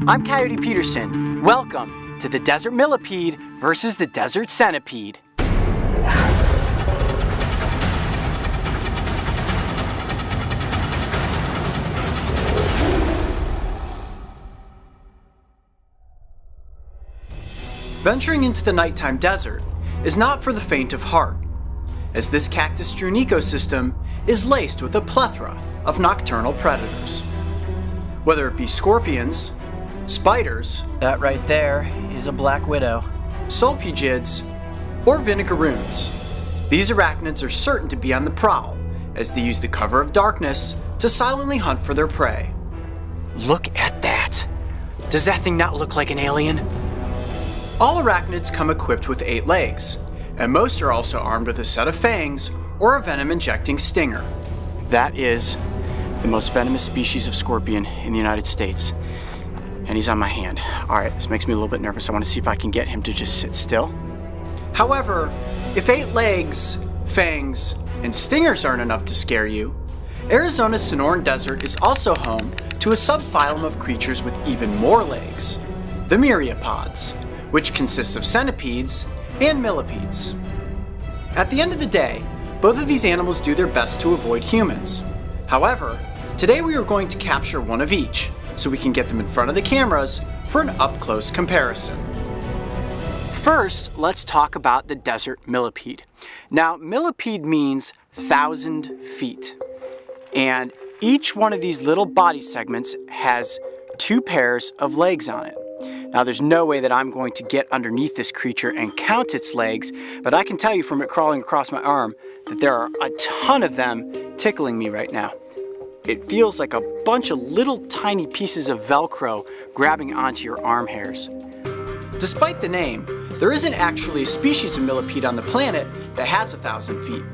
I'm Coyote Peterson. Welcome to the Desert Millipede versus the Desert Centipede. Venturing into the nighttime desert is not for the faint of heart, as this cactus-strewn ecosystem is laced with a plethora of nocturnal predators. Whether it be scorpions, spiders, that right there is a black widow, sulpugids, or vinegaroons, these arachnids are certain to be on the prowl as they use the cover of darkness to silently hunt for their prey. Look at that! Does that thing not look like an alien? All arachnids come equipped with 8 legs, and most are also armed with a set of fangs or a venom-injecting stinger. That is the most venomous species of scorpion in the United States. And he's on my hand. Alright, this makes me a little bit nervous. I want to see if I can get him to just sit still. However, if 8 legs, fangs, and stingers aren't enough to scare you, Arizona's Sonoran Desert is also home to a subphylum of creatures with even more legs, the Myriapods, which consists of centipedes and millipedes. At the end of the day, both of these animals do their best to avoid humans. However, today we are going to capture one of each, so we can get them in front of the cameras for an up-close comparison. First, let's talk about the Desert Millipede. Now, millipede means 1,000 feet, and each one of these little body segments has 2 pairs of legs on it. Now, there's no way that I'm going to get underneath this creature and count its legs, but I can tell you from it crawling across my arm that there are a ton of them tickling me right now. It feels like a bunch of little tiny pieces of Velcro grabbing onto your arm hairs. Despite the name, there isn't actually a species of millipede on the planet that has 1,000 feet.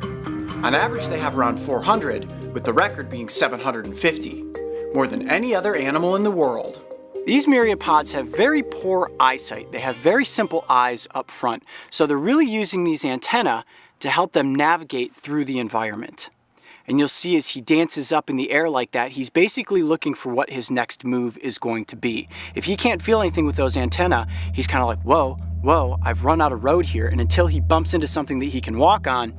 On average, they have around 400, with the record being 750, more than any other animal in the world. These myriapods have very poor eyesight. They have very simple eyes up front, so they're really using these antennae to help them navigate through the environment. And you'll see as he dances up in the air like that, he's basically looking for what his next move is going to be. If he can't feel anything with those antennae, he's kind of like, whoa, I've run out of road here. And until he bumps into something that he can walk on,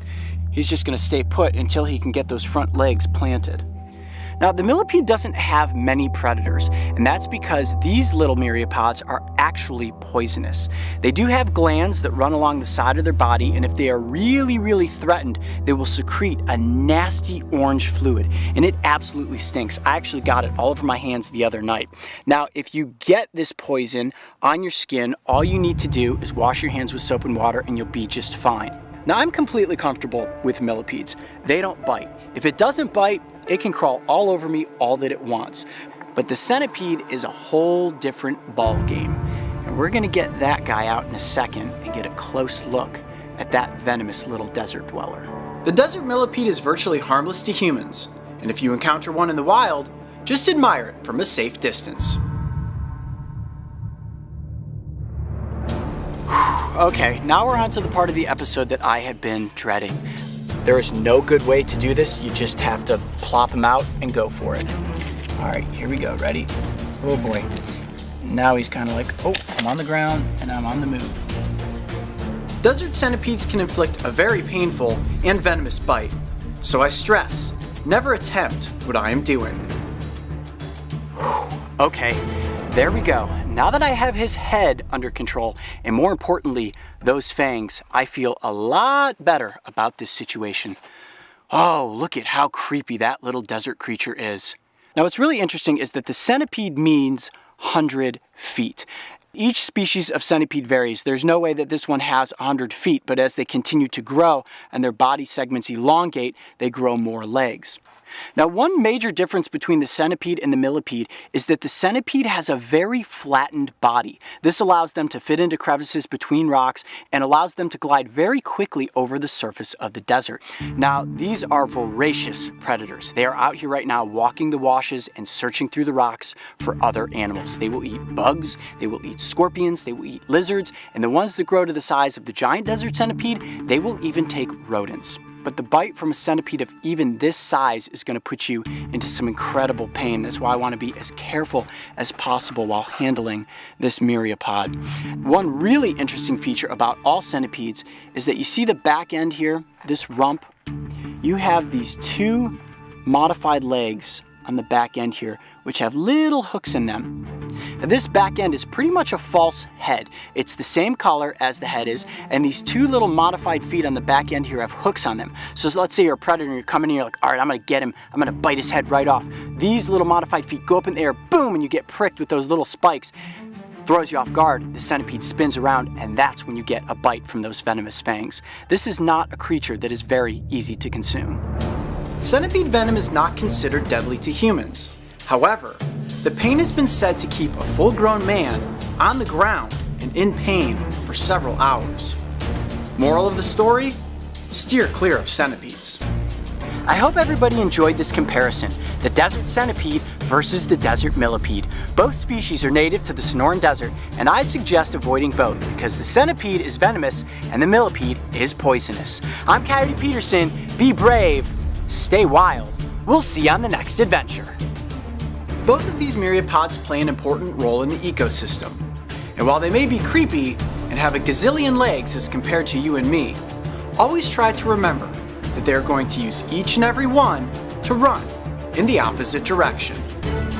he's just going to stay put until he can get those front legs planted. Now, the millipede doesn't have many predators, and that's because these little myriapods are actually poisonous. They do have glands that run along the side of their body, and if they are really threatened, they will secrete a nasty orange fluid, and it absolutely stinks. I actually got it all over my hands the other night. Now, if you get this poison on your skin, all you need to do is wash your hands with soap and water, and you'll be just fine. Now, I'm completely comfortable with millipedes. They don't bite. If it doesn't bite, it can crawl all over me all that it wants. But the centipede is a whole different ball game. And we're gonna get that guy out in a second and get a close look at that venomous little desert dweller. The desert millipede is virtually harmless to humans. And if you encounter one in the wild, just admire it from a safe distance. Okay, now we're on to the part of the episode that I have been dreading. There is no good way to do this. You just have to plop him out and go for it. All right, here we go. Ready? Oh boy. Now he's kind of like, oh, I'm on the ground and I'm on the move. Desert centipedes can inflict a very painful and venomous bite. So I stress, never attempt what I am doing. Okay, there we go. Now that I have his head under control, and more importantly, those fangs, I feel a lot better about this situation. Oh, look at how creepy that little desert creature is. Now, what's really interesting is that the centipede means 100 feet. Each species of centipede varies. There's no way that this one has 100 feet, but as they continue to grow and their body segments elongate, they grow more legs. Now, one major difference between the centipede and the millipede is that the centipede has a very flattened body. This allows them to fit into crevices between rocks and allows them to glide very quickly over the surface of the desert. Now, these are voracious predators. They are out here right now walking the washes and searching through the rocks for other animals. They will eat bugs, they will eat scorpions, they will eat lizards, and the ones that grow to the size of the giant desert centipede, they will even take rodents. but the bite from a centipede of even this size is going to put you into some incredible pain. That's why I want to be as careful as possible while handling this myriapod. One really interesting feature about all centipedes is that you see the back end here, this rump, you have these two modified legs on the back end here, which have little hooks in them. Now, this back end is pretty much a false head. It's the same color as the head is, and these two little modified feet on the back end here have hooks on them. So let's say you're a predator and you're coming in, you're like, all right, I'm gonna get him, I'm gonna bite his head right off. These little modified feet go up in the air, boom, and you get pricked with those little spikes. Throws you off guard, the centipede spins around, and that's when you get a bite from those venomous fangs. This is not a creature that is very easy to consume. Centipede venom is not considered deadly to humans. However, the pain has been said to keep a full-grown man on the ground and in pain for several hours. Moral of the story? Steer clear of centipedes. I hope everybody enjoyed this comparison, the desert centipede versus the desert millipede. Both species are native to the Sonoran Desert, and I suggest avoiding both because the centipede is venomous and the millipede is poisonous. I'm Coyote Peterson. Be brave, stay wild. We'll see you on the next adventure. Both of these myriapods play an important role in the ecosystem. And while they may be creepy and have a gazillion legs as compared to you and me, always try to remember that they're going to use each and every one to run in the opposite direction.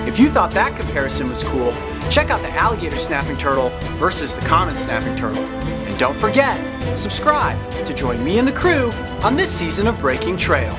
If you thought that comparison was cool, check out the alligator snapping turtle versus the common snapping turtle. And don't forget, subscribe to join me and the crew on this season of Breaking Trail.